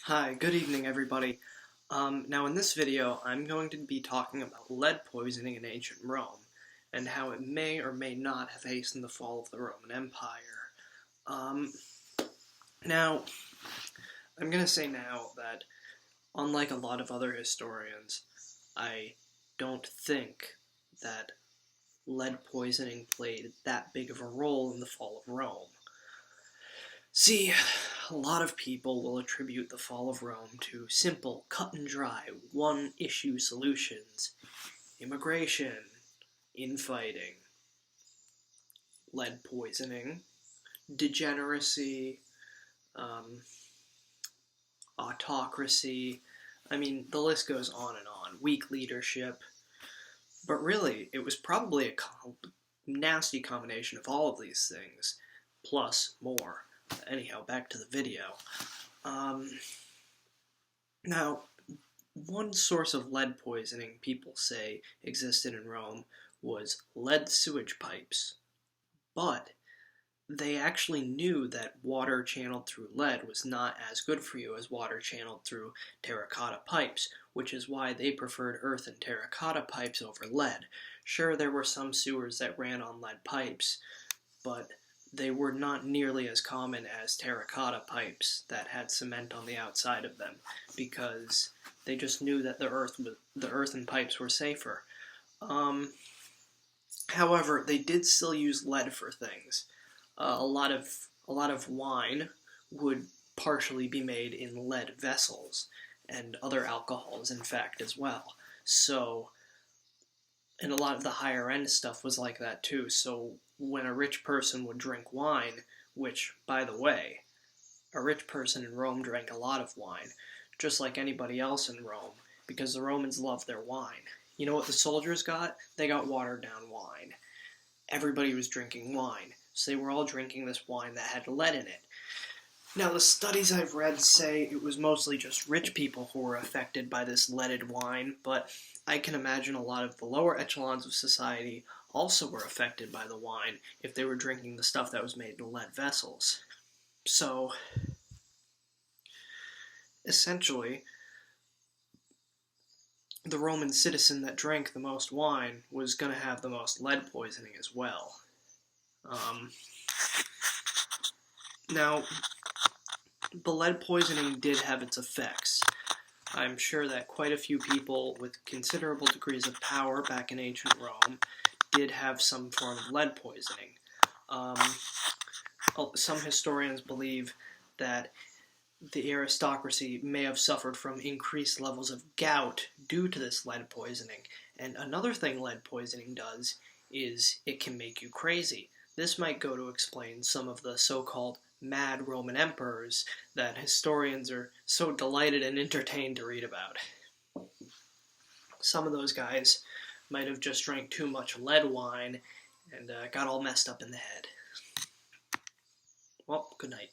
Hi, good evening everybody. Now in this video, I'm going to be talking about lead poisoning in ancient Rome, and how it may or may not have hastened the fall of the Roman Empire. Um, now, I'm going to say now that, unlike a lot of other historians, I don't think that lead poisoning played that big of a role in the fall of Rome. See, a lot of people will attribute the fall of Rome to simple, cut and dry, one-issue solutions. Immigration, infighting, lead poisoning, degeneracy, um, autocracy. I mean, the list goes on and on. Weak leadership. But really, it was probably a nasty combination of all of these things, plus more. Anyhow, back to the video. Now, one source of lead poisoning people say existed in Rome was lead sewage pipes, but they actually knew that water channeled through lead was not as good for you as water channeled through terracotta pipes, which is why they preferred earth and terracotta pipes over lead. Sure, there were some sewers that ran on lead pipes, but they were not nearly as common as terracotta pipes that had cement on the outside of them, because they just knew that the earthen pipes were safer. However, they did still use lead for things. A lot of wine would partially be made in lead vessels, and other alcohols, in fact, as well. So, and a lot of the higher end stuff was like that too. So when a rich person would drink wine, which, by the way, a rich person in Rome drank a lot of wine, just like anybody else in Rome, because the Romans loved their wine. You know what the soldiers got? They got watered down wine. Everybody was drinking wine, so they were all drinking this wine that had lead in it. Now, the studies I've read say it was mostly just rich people who were affected by this leaded wine, but I can imagine a lot of the lower echelons of society also were affected by the wine if they were drinking the stuff that was made in lead vessels. So, essentially, the Roman citizen that drank the most wine was going to have the most lead poisoning as well. Now, the lead poisoning did have its effects. I'm sure that quite a few people with considerable degrees of power back in ancient Rome did have some form of lead poisoning. Some historians believe that the aristocracy may have suffered from increased levels of gout due to this lead poisoning. And another thing lead poisoning does is it can make you crazy. This might go to explain some of the so-called mad Roman emperors that historians are so delighted and entertained to read about. Some of those guys might have just drank too much lead wine and got all messed up in the head. Well, good night.